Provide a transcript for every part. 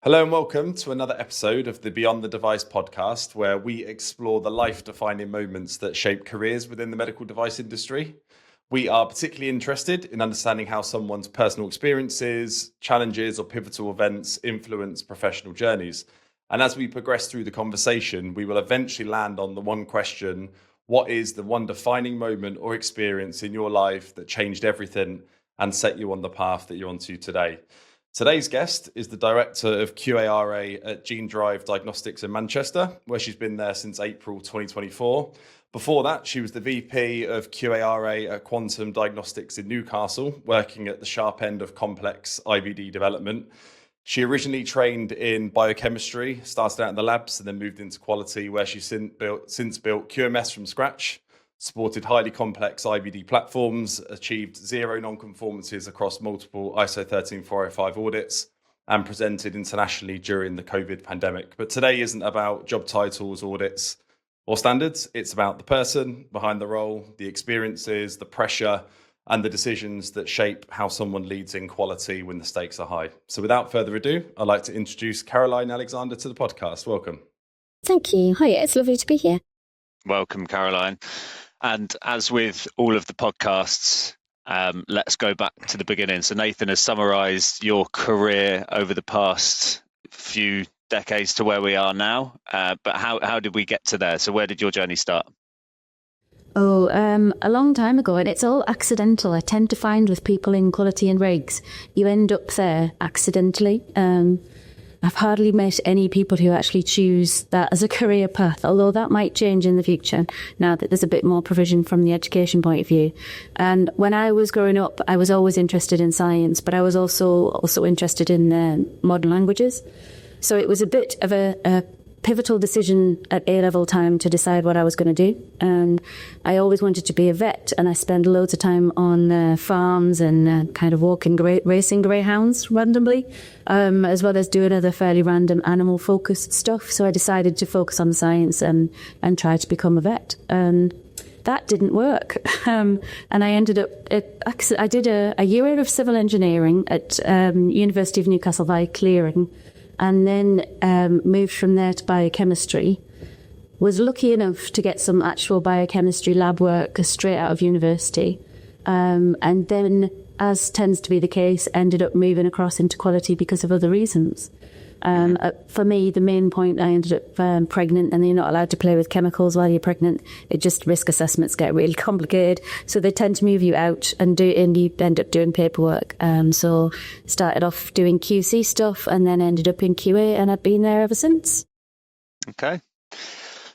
Hello and welcome to another episode of the Beyond the Device podcast, where we explore the life-defining moments that shape careers within the medical device industry. We are particularly interested in understanding how someone's personal experiences, challenges, or pivotal events influence professional journeys. And as we progress through the conversation, we will eventually land on the one question: what is the one defining moment or experience in your life that changed everything and set you on the path that you're onto today? Today's guest is the Director of QARA at Gene Drive Diagnostics in Manchester, where she's been there since April 2024. Before that, she was the VP of QARA at Quantum Diagnostics in Newcastle, working at the sharp end of complex IVD development. She originally trained in biochemistry, started out in the labs, and then moved into quality, where she's since built QMS from scratch, supported highly complex IVD platforms, achieved zero non-conformances across multiple ISO 13405 audits, and presented internationally during the COVID pandemic. But today isn't about job titles, audits, or standards. It's about the person behind the role, the experiences, the pressure, and the decisions that shape how someone leads in quality when the stakes are high. So without further ado, I'd like to introduce Caroline Alexander to the podcast. Welcome. Thank you. Hi, it's lovely to be here. Welcome, Caroline. And as with all of the podcasts, let's go back to the beginning. So Nathan has summarised your career over the past few decades to where we are now. But how did we get to there? So where did your journey start? A long time ago, and it's all accidental. I tend to find with people in quality and regs, you end up there accidentally. I've hardly met any people who actually choose that as a career path, although that might change in the future now that there's a bit more provision from the education point of view. And when I was growing up, I was always interested in science, but I was also interested in modern languages. So it was a bit of a pivotal decision at A-level time to decide what I was going to do. And I always wanted to be a vet, and I spent loads of time on farms and kind of racing greyhounds randomly, as well as doing other fairly random animal-focused stuff. So I decided to focus on the science and try to become a vet. And that didn't work. And I ended up, I did a year of civil engineering at University of Newcastle via clearing, and then moved from there to biochemistry. Was lucky enough to get some actual biochemistry lab work straight out of university. And then, as tends to be the case, ended up moving across into quality because of other reasons. For me, the main point, I ended up pregnant, and you're not allowed to play with chemicals while you're pregnant. It just, risk assessments get really complicated. So they tend to move you out and you end up doing paperwork. So started off doing QC stuff and then ended up in QA, and I've been there ever since. Okay.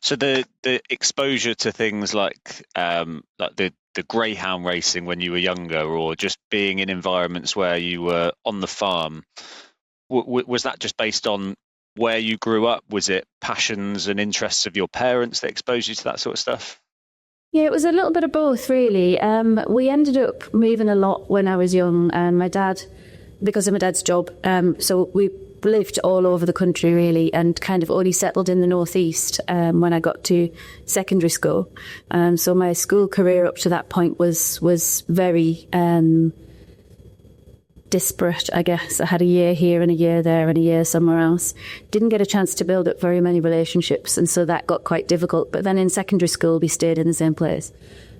So the exposure to things like the greyhound racing when you were younger, or just being in environments where you were on the farm, was that just based on where you grew up? Was it passions and interests of your parents that exposed you to that sort of stuff? Yeah, it was a little bit of both, really. We ended up moving a lot when I was young, and my dad, because of my dad's job, so we lived all over the country, really, and kind of only settled in the northeast when I got to secondary school. So my school career up to that point was very disparate, I guess. I had a year here and a year there and a year somewhere else. Didn't get a chance to build up very many relationships, and so that got quite difficult. But then in secondary school, we stayed in the same place.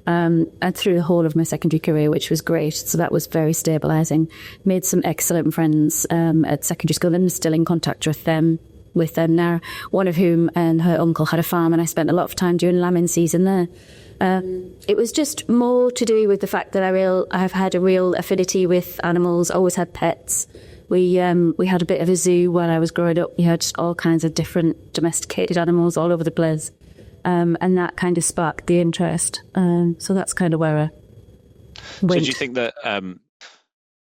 And through the whole of my secondary career, which was great. So that was very stabilising. Made some excellent friends at secondary school, and still in contact with them now, one of whom and her uncle had a farm, and I spent a lot of time during lambing season there. It was just more to do with the fact that I've had a real affinity with animals, always had pets. We had a bit of a zoo when I was growing up. We had all kinds of different domesticated animals all over the place. And that kind of sparked the interest. So that's kind of where I went. So do you think that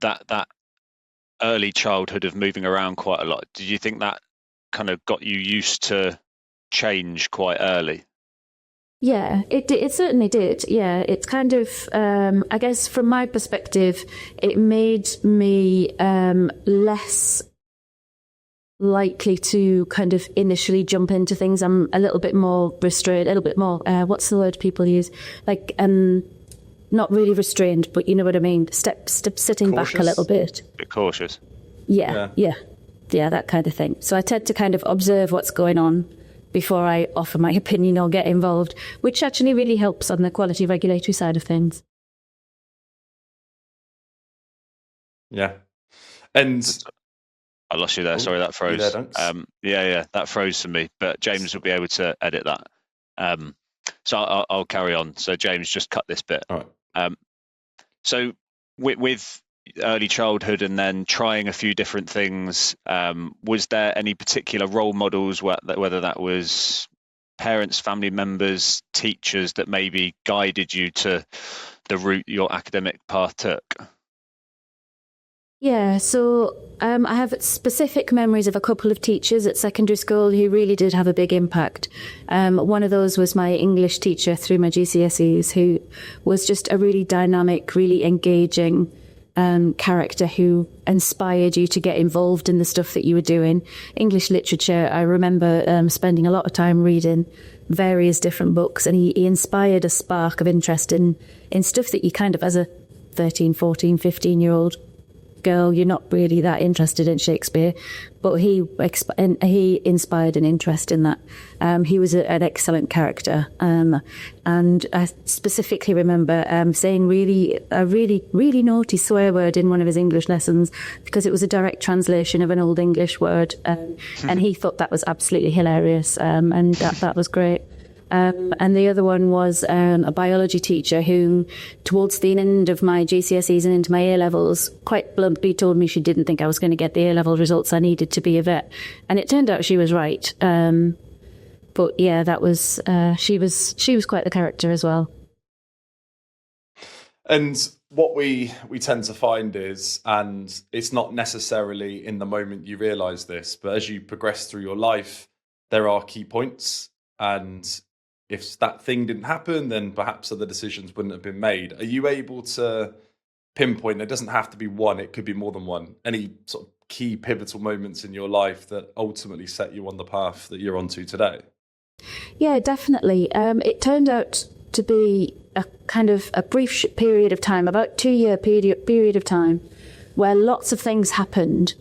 that early childhood of moving around quite a lot, did you think that kind of got you used to change quite early? Yeah, it certainly did. Yeah, it's kind of, I guess from my perspective, it made me less likely to kind of initially jump into things. I'm a little bit more restrained, a little bit more, what's the word people use? Like, not really restrained, but you know what I mean? Sitting cautious? Back a little bit. A bit cautious. Yeah. yeah, that kind of thing. So I tend to kind of observe what's going on before I offer my opinion or get involved, which actually really helps on the quality regulatory side of things. Yeah. And I lost you there. Sorry, that froze. There, that froze for me. But James will be able to edit that. So I'll carry on. So James, just cut this bit. All right. So with early childhood and then trying a few different things, was there any particular role models, whether that was parents, family members, teachers, that maybe guided you to the route your academic path took? Yeah, so I have specific memories of a couple of teachers at secondary school who really did have a big impact. One of those was my English teacher through my GCSEs, who was just a really dynamic, really engaging character who inspired you to get involved in the stuff that you were doing. English literature, I remember spending a lot of time reading various different books, and he inspired a spark of interest in stuff that you kind of, as a 13, 14, 15-year-old girl, you're not really that interested in Shakespeare, but he inspired an interest in that. He was an excellent character, and I specifically remember saying a really naughty swear word in one of his English lessons because it was a direct translation of an Old English word, and he thought that was absolutely hilarious, and that was great. And the other one was a biology teacher who, towards the end of my GCSEs and into my A-levels, quite bluntly told me she didn't think I was going to get the A-level results I needed to be a vet. And it turned out she was right. But yeah, that was she was quite the character as well. And what we tend to find is, and it's not necessarily in the moment you realise this, but as you progress through your life, there are key points, and if that thing didn't happen, then perhaps other decisions wouldn't have been made. Are you able to pinpoint, it doesn't have to be one, it could be more than one, any sort of key pivotal moments in your life that ultimately set you on the path that you're onto today? Yeah, definitely. It turned out to be a kind of a brief period of time, about 2-year period of time, where lots of things happened,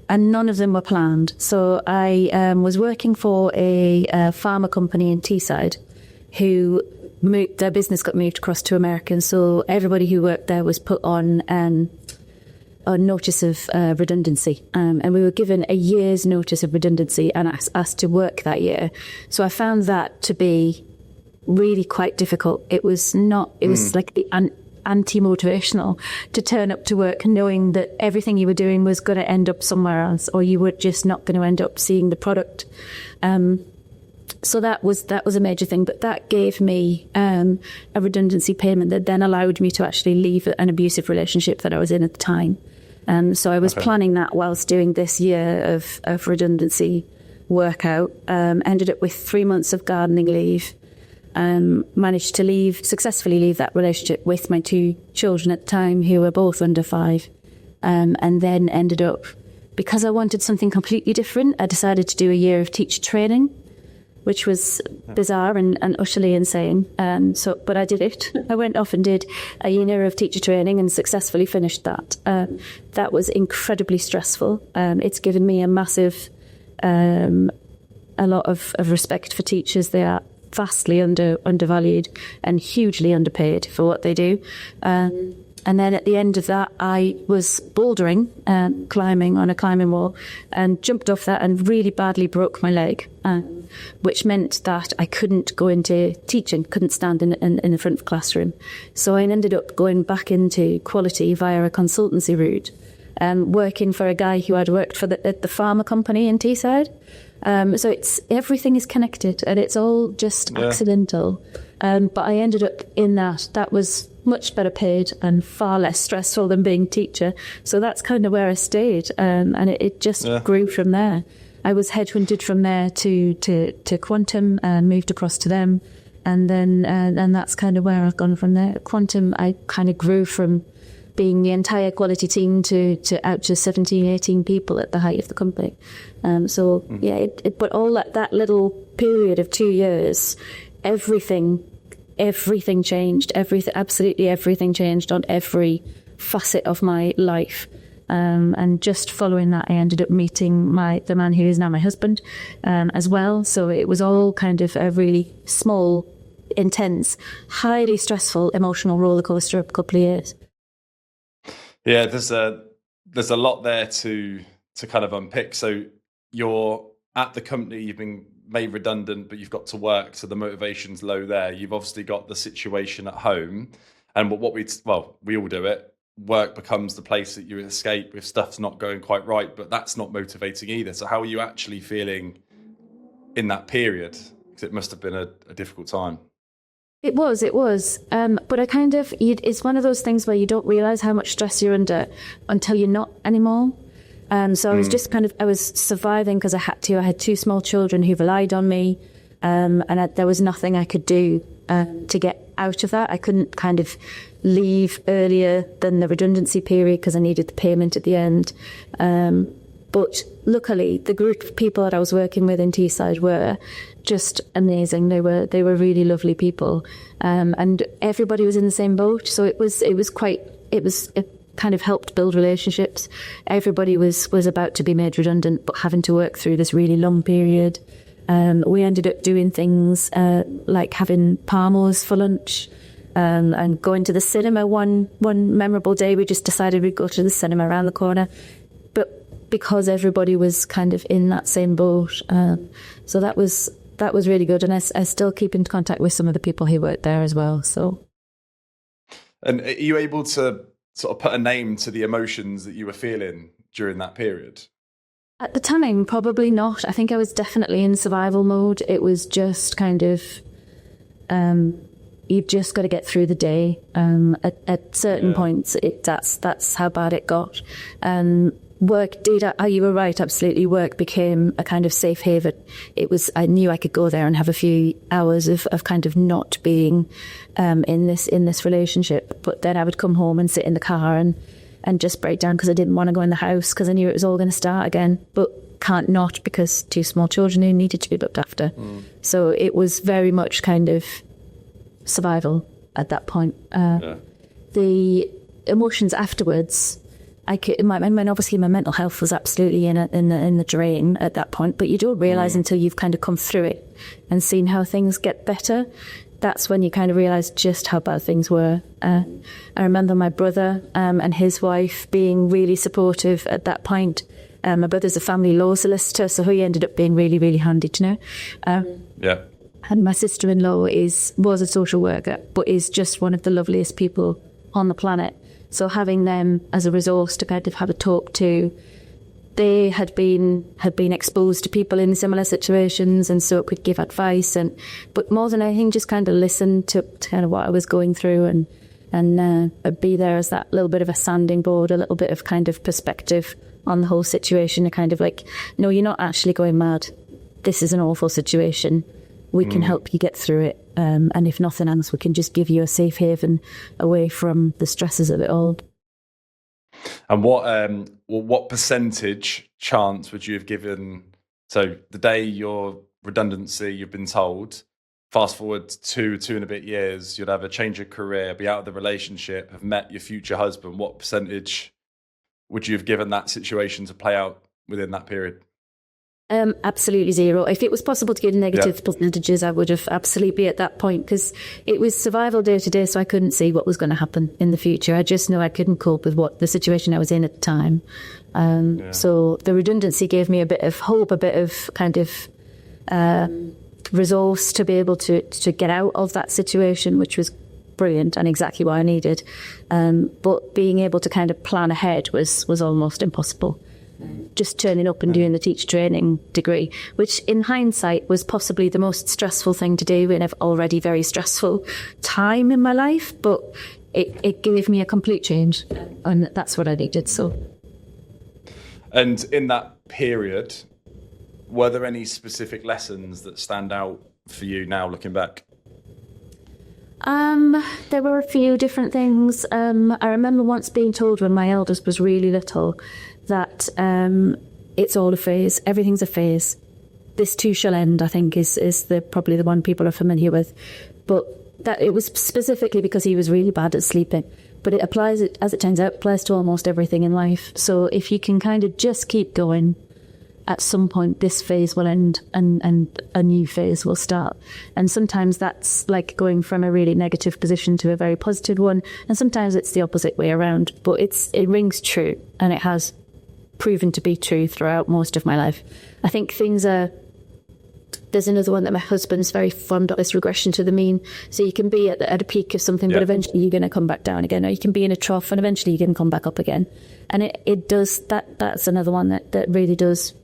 and none of them were planned. So I was working for a pharma company in Teesside who their business got moved across to America. And so everybody who worked there was put on a notice of redundancy. And we were given a year's notice of redundancy and asked to work that year. So I found that to be really quite difficult. It was like the anti-motivational to turn up to work knowing that everything you were doing was going to end up somewhere else, or you were just not going to end up seeing the product. So that was a major thing, but that gave me a redundancy payment that then allowed me to actually leave an abusive relationship that I was in at the time. So I was planning that whilst doing this year of redundancy workout. Ended up with 3 months of gardening leave. Managed to successfully leave that relationship with my 2 children at the time, who were both under 5, and then ended up, because I wanted something completely different, I decided to do a year of teacher training, which was bizarre and utterly insane. But I did it. I went off and did a year of teacher training and successfully finished that. That was incredibly stressful. It's given me a massive, a lot of respect for teachers. They are vastly undervalued and hugely underpaid for what they do. And then at the end of that, I was bouldering, climbing on a climbing wall, and jumped off that and really badly broke my leg, which meant that I couldn't go into teaching, couldn't stand in the front of the classroom. So I ended up going back into quality via a consultancy route, working for a guy who I'd worked for at the pharma company in Teesside. So everything is connected, and it's all just accidental. But I ended up in that. That was much better paid and far less stressful than being teacher. So that's kind of where I stayed, and it just grew from there. I was headhunted from there to Quantum and moved across to them, and then and that's kind of where I've gone from there. Quantum, I kind of grew from being the entire quality team to out to 17, 18 people at the height of the company. But all that little period of 2 years, everything changed. Absolutely everything changed on every facet of my life. And just following that, I ended up meeting the man who is now my husband as well. So it was all kind of a really small, intense, highly stressful, emotional roller coaster of a couple of years. Yeah, there's a lot there to kind of unpick. So you're at the company, you've been made redundant, but you've got to work, so the motivation's low there. You've obviously got the situation at home, and we all do it. Work becomes the place that you escape if stuff's not going quite right, but that's not motivating either. So how are you actually feeling in that period? Because it must have been a difficult time. It was. But it's one of those things where you don't realise how much stress you're under until you're not anymore. So I was just I was surviving because I had to. I had two small children who relied on me, and there was nothing I could do to get out of that. I couldn't kind of leave earlier than the redundancy period because I needed the payment at the end. But luckily, the group of people that I was working with in Teesside were just amazing. They were really lovely people, and everybody was in the same boat. So it kind of helped build relationships. Everybody was about to be made redundant, but having to work through this really long period. We ended up doing things like having Parmos for lunch. And going to the cinema one memorable day, we just decided we'd go to the cinema around the corner. But because everybody was kind of in that same boat, so that was really good. And I still keep in contact with some of the people who worked there as well. So, and are you able to sort of put a name to the emotions that you were feeling during that period? At the time, probably not. I think I was definitely in survival mode. It was just kind of, you've just got to get through the day. At certain points, that's how bad it got. Work did, you were right, absolutely. Work became a kind of safe haven. I knew I could go there and have a few hours of kind of not being in this relationship. But then I would come home and sit in the car and just break down because I didn't want to go in the house because I knew it was all going to start again. But can't not because two small children who needed to be looked after. So it was very much kind of survival at that point. The emotions afterwards, obviously my mental health was absolutely in the drain at that point, but you don't realise until you've kind of come through it and seen how things get better. That's when you kind of realise just how bad things were. I remember my brother and his wife being really supportive at that point. My brother's a family law solicitor, so he ended up being really, really handy to know. And my sister-in-law was a social worker, but is just one of the loveliest people on the planet. So having them as a resource to kind of have a talk to, they had been exposed to people in similar situations, and so it could give advice. But more than anything, just kind of listen to kind of what I was going through and be there as that little bit of a sounding board, a little bit of kind of perspective on the whole situation. A kind of like, no, you're not actually going mad. This is an awful situation. We can help you get through it. And if nothing else, we can just give you a safe haven away from the stresses of it all. And what percentage chance would you have given? So the day your redundancy, you've been told, fast forward two and a bit years, you'd have a change of career, be out of the relationship, have met your future husband. What percentage would you have given that situation to play out within that period? Absolutely zero. If it was possible to get negative percentages, I would have absolutely be at that point, because it was survival day to day, so I couldn't see what was going to happen in the future. I just know I couldn't cope with what the situation I was in at the time. So the redundancy gave me a bit of hope, a bit of kind of resource to be able to get out of that situation, which was brilliant and exactly what I needed. But being able to kind of plan ahead was almost impossible. Just turning up and doing the teacher training degree, which in hindsight was possibly the most stressful thing to do in an already very stressful time in my life, but it gave me a complete change, and that's what I needed. So, and in that period, were there any specific lessons that stand out for you now looking back? There were a few different things. I remember once being told when my eldest was really little that it's all a phase, everything's a phase. This too shall end, I think, is probably the one people are familiar with. But that it was specifically because he was really bad at sleeping. But it applies, as it turns out, applies to almost everything in life. So if you can kind of just keep going, at some point this phase will end and a new phase will start. And sometimes that's like going from a really negative position to a very positive one. And sometimes it's the opposite way around. But it rings true, and it has proven to be true throughout most of my life. I think there's another one that my husband's very fond of, this regression to the mean. So you can be at a peak of something, but eventually you're going to come back down again, or you can be in a trough and eventually you can come back up again. And it does that. That's another one that really does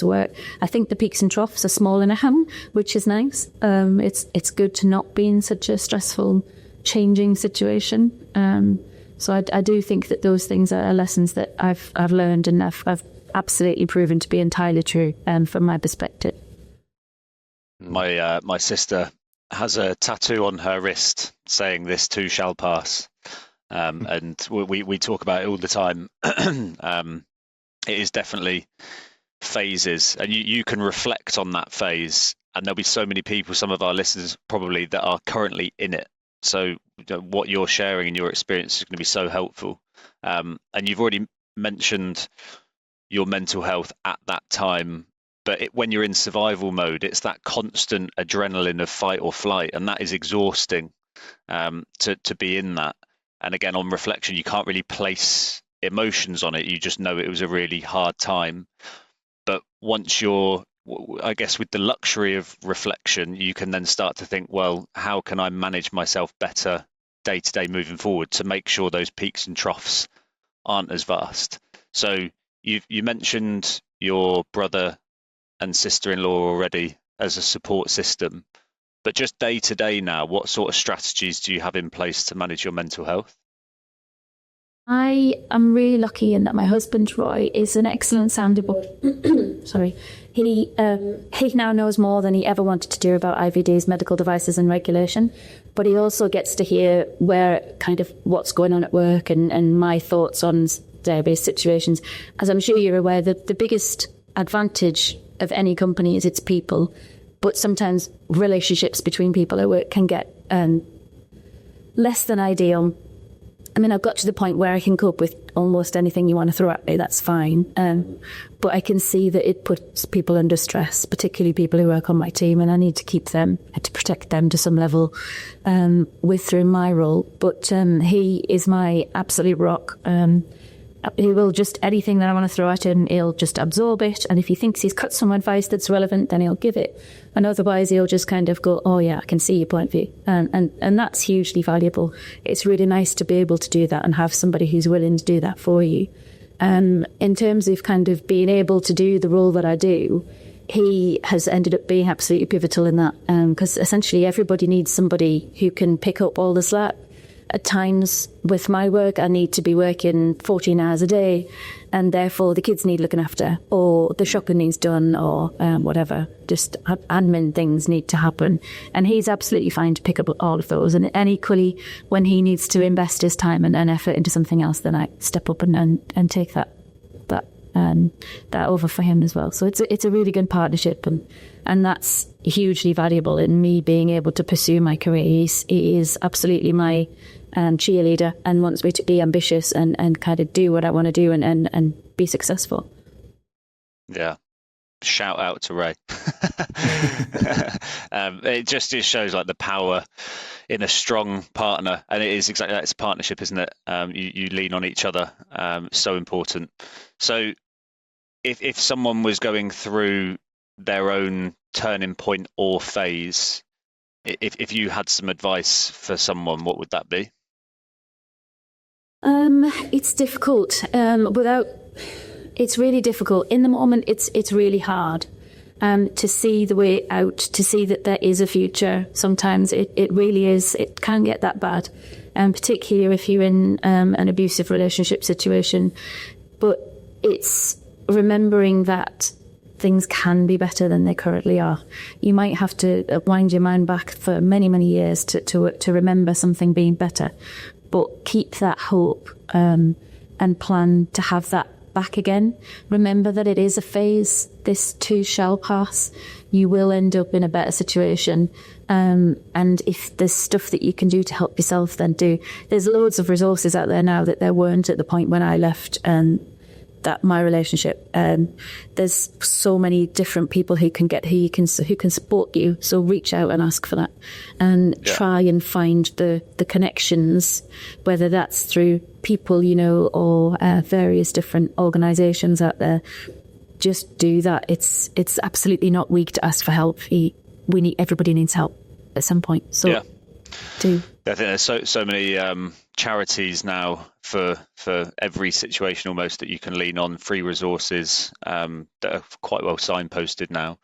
work. I think the peaks and troughs are smaller now, which is nice. It's good to not be in such a stressful, changing situation. So I do think that those things are lessons that I've learned, and I've absolutely proven to be entirely true from my perspective. My sister has a tattoo on her wrist saying "This too shall pass," and we talk about it all the time. It is definitely phases, and you can reflect on that phase. And there'll be so many people, some of our listeners probably, that are currently in it. So what you're sharing in your experience is going to be so helpful. And you've already mentioned your mental health at that time. But when you're in survival mode, it's that constant adrenaline of fight or flight, and that is exhausting to be in that. And again, on reflection, you can't really place emotions on it. You just know it was a really hard time. But once you're, I guess, with the luxury of reflection, you can then start to think, well, how can I manage myself better day to day moving forward to make sure those peaks and troughs aren't as vast? So you mentioned your brother and sister-in-law already as a support system, but just day to day now, what sort of strategies do you have in place to manage your mental health? I am really lucky in that my husband Roy is an excellent sounding board. Sorry, he now knows more than he ever wanted to do about IVDs, medical devices, and regulation. But he also gets to hear what's going on at work and my thoughts on database situations. As I'm sure you're aware, the biggest advantage of any company is its people, but sometimes relationships between people at work can get less than ideal. I mean, I've got to the point where I can cope with almost anything you want to throw at me, that's fine. But I can see that it puts people under stress, particularly people who work on my team, and I need to keep them, to protect them to some level through my role. But he is my absolute rock. He will just, anything that I want to throw at him, he'll just absorb it. And if he thinks he's got some advice that's relevant, then he'll give it. And otherwise, he'll just kind of go, oh yeah, I can see your point of view. And that's hugely valuable. It's really nice to be able to do that and have somebody who's willing to do that for you. In terms of kind of being able to do the role that I do, he has ended up being absolutely pivotal in that. Because essentially everybody needs somebody who can pick up all the slack. At times with my work, I need to be working 14 hours a day, and therefore the kids need looking after, or the shopping needs done, or whatever. Just admin things need to happen. And he's absolutely fine to pick up all of those. And equally, when he needs to invest his time and effort into something else, then I step up and take that over for him as well. So it's a really good partnership, and that's hugely valuable in me being able to pursue my career. He is absolutely my cheerleader and wants me to be ambitious and kind of do what I want to do and be successful. Yeah. Shout out to Ray. It shows like the power in a strong partner, and it is exactly that. It's a partnership, isn't it? You lean on each other. So important. So if someone was going through their own turning point or phase, if you had some advice for someone, what would that be? It's difficult. It's really difficult. In the moment, it's really hard to see the way out, to see that there is a future. Sometimes it really is. It can get that bad, particularly if you're in an abusive relationship situation. But it's remembering that things can be better than they currently are. You might have to wind your mind back for many, many years to remember something being better. But keep that hope and plan to have that back again. Remember that it is a phase. This too shall pass. You will end up in a better situation. And if there's stuff that you can do to help yourself, then do. There's loads of resources out there now that there weren't at the point when I left that my relationship. There's so many different people who can support you. So reach out and ask for that, and try and find the connections, whether that's through people, or various different organisations out there. Just do that. It's absolutely not weak to ask for help. Everybody needs help at some point. So do. I think there's so many charities now for every situation almost that you can lean on, free resources that are quite well signposted now.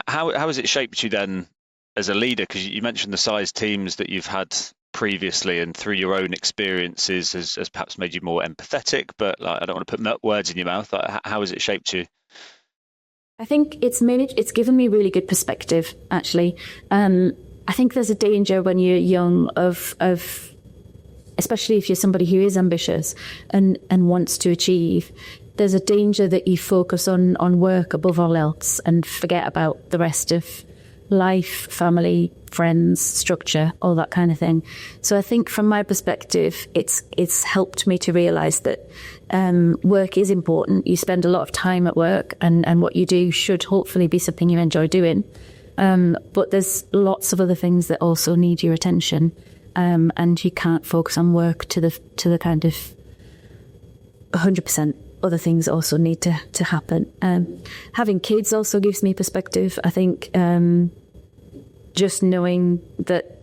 How has it shaped you then as a leader? Because you mentioned the size teams that you've had previously, and through your own experiences has perhaps made you more empathetic, but I don't want to put words in your mouth. How has it shaped you? I think it's given me really good perspective, actually. I think there's a danger when you're young of especially if you're somebody who is ambitious and wants to achieve, there's a danger that you focus on work above all else and forget about the rest of life, family, friends, structure, all that kind of thing. So I think from my perspective, it's helped me to realise that work is important. You spend a lot of time at work, and what you do should hopefully be something you enjoy doing. But there's lots of other things that also need your attention, and you can't focus on work to the kind of 100%. Other things also need to happen. Having kids also gives me perspective. I think just knowing that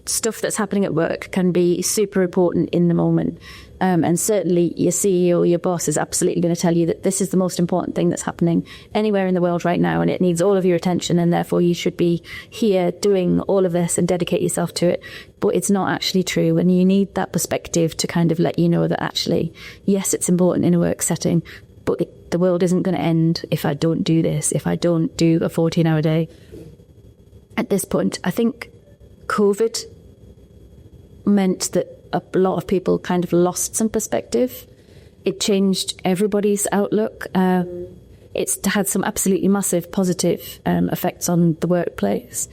stuff that's happening at work can be super important in the moment. And certainly your CEO, your boss is absolutely going to tell you that this is the most important thing that's happening anywhere in the world right now, and it needs all of your attention, and therefore you should be here doing all of this and dedicate yourself to it. But it's not actually true, and you need that perspective to kind of let you know that actually, yes, it's important in a work setting, but the world isn't going to end if I don't do this, if I don't do a 14-hour day. At this point, I think COVID meant that a lot of people kind of lost some perspective. It changed everybody's outlook. It's had some absolutely massive positive effects on the workplace.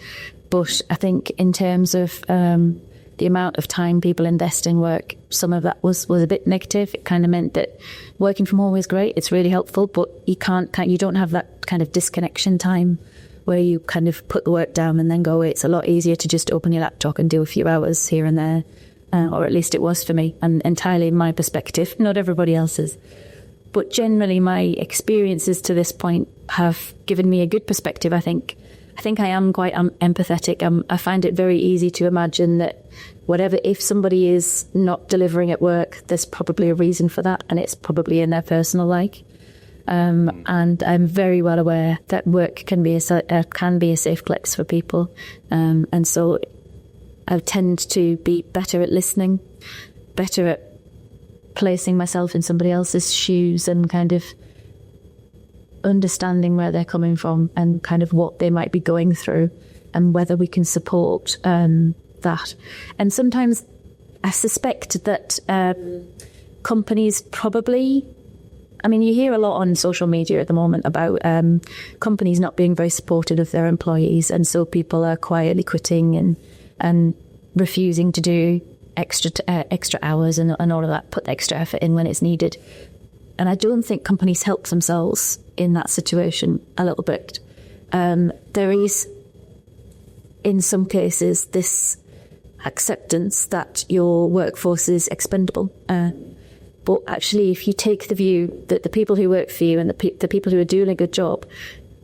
But I think in terms of the amount of time people invest in work, some of that was a bit negative. It kind of meant that working from home is great. It's really helpful, but you don't have that kind of disconnection time where you kind of put the work down and then go away. It's a lot easier to just open your laptop and do a few hours here and there. Or at least it was for me, and entirely my perspective, not everybody else's. But generally, my experiences to this point have given me a good perspective, I think. I think I am quite empathetic. I find it very easy to imagine that if somebody is not delivering at work, there's probably a reason for that, and it's probably in their personal life. And I'm very well aware that work can be a safe place for people. And so I tend to be better at listening, better at placing myself in somebody else's shoes and kind of understanding where they're coming from and kind of what they might be going through and whether we can support that. And sometimes I suspect that companies probably... I mean, you hear a lot on social media at the moment about companies not being very supportive of their employees, and so people are quietly quitting and refusing to do extra hours and all of that, put extra effort in when it's needed. And I don't think companies help themselves in that situation a little bit. There is, in some cases, this acceptance that your workforce is expendable. But actually, if you take the view that the people who work for you and the people who are doing a good job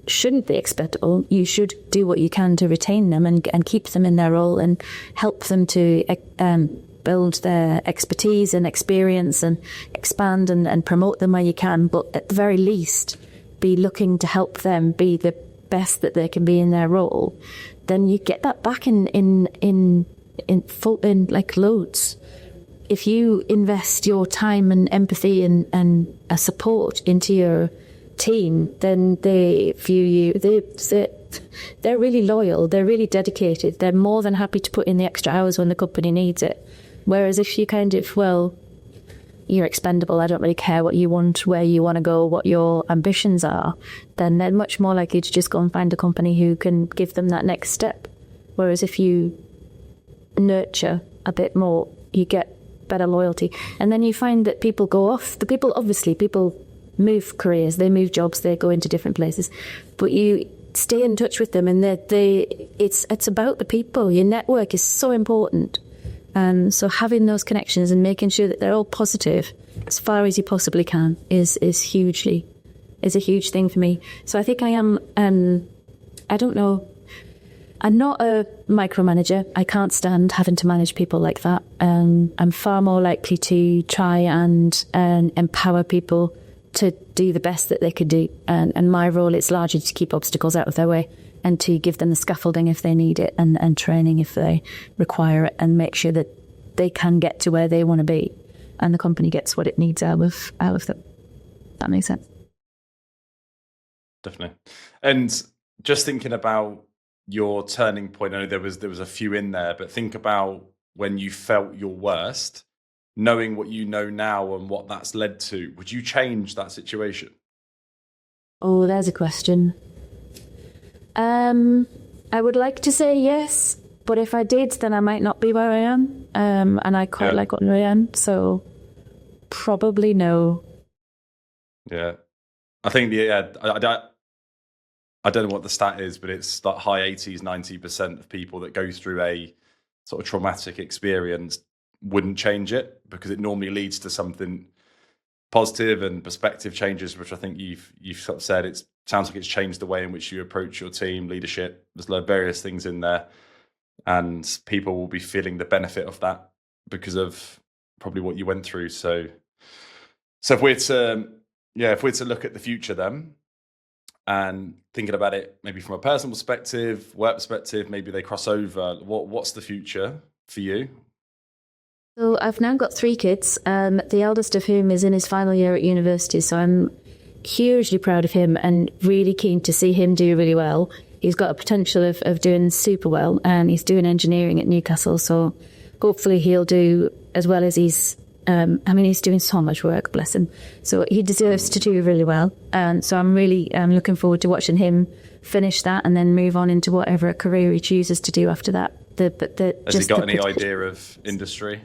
shouldn't be expendable, you should do what you can to retain them and keep them in their role and help them to build their expertise and experience and expand and promote them where you can. But at the very least, be looking to help them be the best that they can be in their role. Then you get that back in like loads. If you invest your time and empathy and support into your team, then they view you, they're really loyal, they're really dedicated, they're more than happy to put in the extra hours when the company needs it. Whereas if you kind of, you're expendable, I don't really care what you want, where you want to go, what your ambitions are, then they're much more likely to just go and find a company who can give them that next step. Whereas if you nurture a bit more, you get better loyalty. And then you find that people go off. People move careers, they move jobs, they go into different places. But you stay in touch with them, and it's about the people. Your network is so important. So having those connections and making sure that they're all positive as far as you possibly can is a huge thing for me. So I think I am, I don't know, I'm not a micromanager. I can't stand having to manage people like that. I'm far more likely to try and empower people to do the best that they could do. And my role is largely to keep obstacles out of their way and to give them the scaffolding if they need it, and training if they require it, and make sure that they can get to where they want to be and the company gets what it needs out of them. That makes sense. Definitely. And just thinking about your turning point, I know there was a few in there, but think about when you felt your worst, knowing what you know now and what that's led to. Would you change that situation? Oh, there's a question. I would like to say yes, but if I did, then I might not be where I am. And I quite like what I am, so probably no. Yeah, I think I don't know what the stat is, but it's like high 80s, 90% of people that go through a sort of traumatic experience wouldn't change it, because it normally leads to something positive and perspective changes, which I think you've sort of said. It sounds like it's changed the way in which you approach your team, leadership. There's various things in there, and people will be feeling the benefit of that because of probably what you went through. So if we're to look at the future then, and thinking about it maybe from a personal perspective, work perspective, maybe they cross over. What's the future for you? So I've now got 3 kids, the eldest of whom is in his final year at university. So I'm hugely proud of him and really keen to see him do really well. He's got a potential of doing super well, and he's doing engineering at Newcastle. So hopefully he'll do as well as he's doing so much work, bless him. So he deserves to do really well. And so I'm really looking forward to watching him finish that and then move on into whatever career he chooses to do after that. Has he got any idea of industry?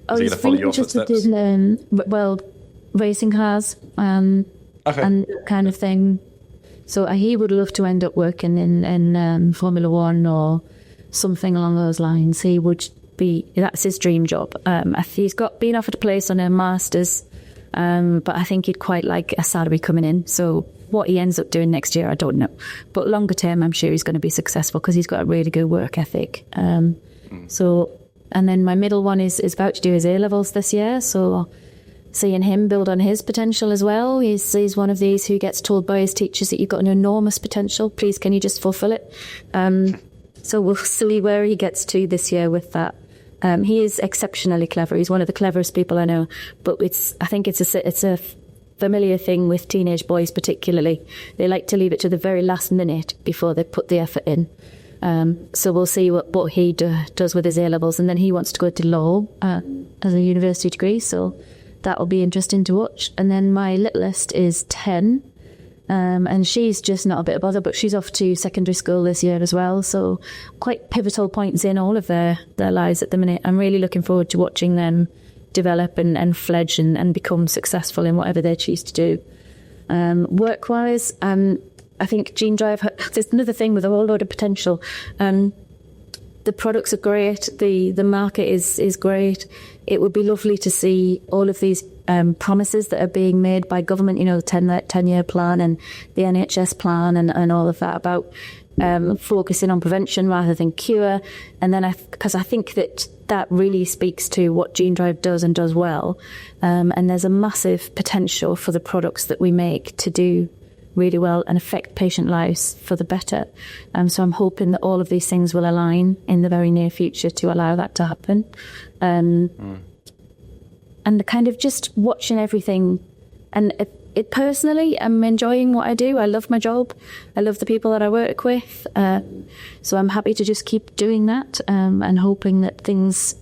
Oh, he's really interested in, racing cars and that kind of thing. So he would love to end up working in Formula One or something along those lines. That's his dream job. He's been offered a place on a master's, but I think he'd quite like a salary coming in. So what he ends up doing next year, I don't know. But longer term, I'm sure he's going to be successful because he's got a really good work ethic. And then my middle one is about to do his A-levels this year, so seeing him build on his potential as well. He's one of these who gets told by his teachers that you've got an enormous potential. Please, can you just fulfill it? So we'll see where he gets to this year with that. He is exceptionally clever. He's one of the cleverest people I know. But I think it's a familiar thing with teenage boys particularly. They like to leave it to the very last minute before they put the effort in. So we'll see what he does with his A-levels, and then he wants to go to law as a university degree, so that will be interesting to watch. And then my littlest is 10, and she's just not a bit of bother, but she's off to secondary school this year as well, so quite pivotal points in all of their lives at the minute. I'm really looking forward to watching them develop and fledge and become successful in whatever they choose to do. Work-wise, I think Gene Drive, there's another thing with a whole load of potential. The products are great. The market is great. It would be lovely to see all of these promises that are being made by government, the 10-year plan and the NHS plan and all of that about focusing on prevention rather than cure. And then because I think that really speaks to what Gene Drive does and does well. And there's a massive potential for the products that we make to do really well and affect patient lives for the better. So I'm hoping that all of these things will align in the very near future to allow that to happen. And kind of just watching everything. And it personally, I'm enjoying what I do. I love my job. I love the people that I work with. So I'm happy to just keep doing that and hoping that things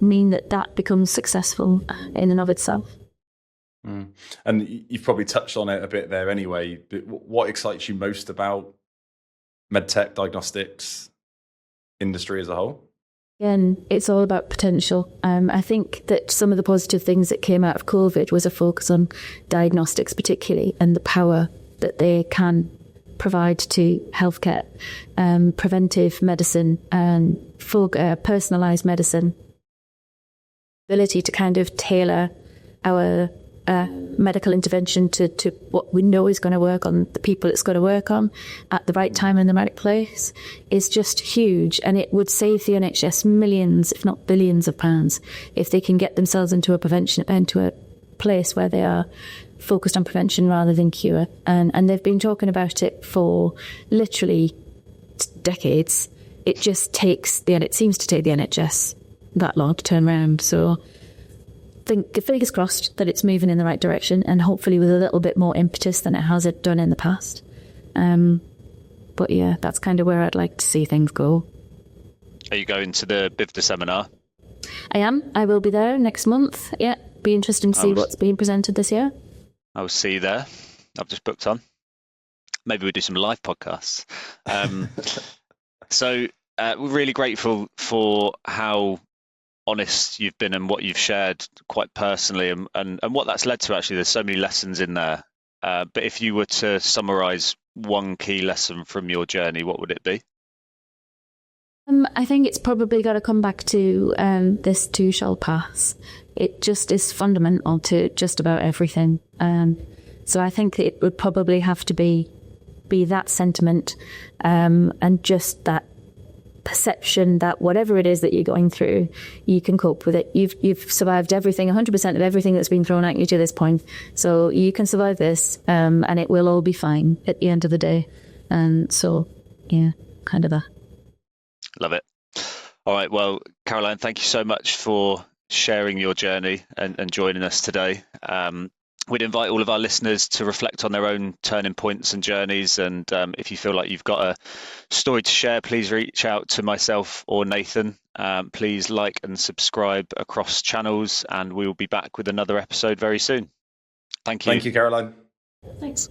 mean that becomes successful in and of itself. And you've probably touched on it a bit there anyway, but what excites you most about medtech diagnostics industry as a whole? Again, it's all about potential. I think that some of the positive things that came out of COVID was a focus on diagnostics particularly, and the power that they can provide to healthcare, preventive medicine and personalised medicine, ability to kind of tailor our medical intervention to what we know is going to work on the people it's going to work on at the right time in the right place is just huge. And it would save the NHS millions, if not billions of pounds, if they can get themselves into a place where they are focused on prevention rather than cure. And they've been talking about it for literally decades. It just it seems to take the NHS that long to turn around. So fingers crossed that it's moving in the right direction, and hopefully with a little bit more impetus than it has done in the past. But yeah, that's kind of where I'd like to see things go. Are you going to the BIVDA seminar? I am. I will be there next month. Yeah, be interesting to see what's being presented this year. I will see you there. I've just booked on. Maybe we do some live podcasts. So we're really grateful for how honest you've been and what you've shared quite personally, and what that's led to. Actually, there's so many lessons in there, but if you were to summarize one key lesson from your journey, what would it be? I think it's probably got to come back to this too shall pass. It just is fundamental to just about everything. So I think it would probably have to be that sentiment, and just that perception that whatever it is that you're going through, you can cope with it. You've survived everything, 100% of everything that's been thrown at you to this point. So you can survive this, and it will all be fine at the end of the day. And so, yeah, kind of that. Love it. All right. Well, Caroline, thank you so much for sharing your journey and joining us today. We'd invite all of our listeners to reflect on their own turning points and journeys. And if you feel like you've got a story to share, please reach out to myself or Nathan. Please like and subscribe across channels, and we will be back with another episode very soon. Thank you. Thank you, Caroline. Thanks.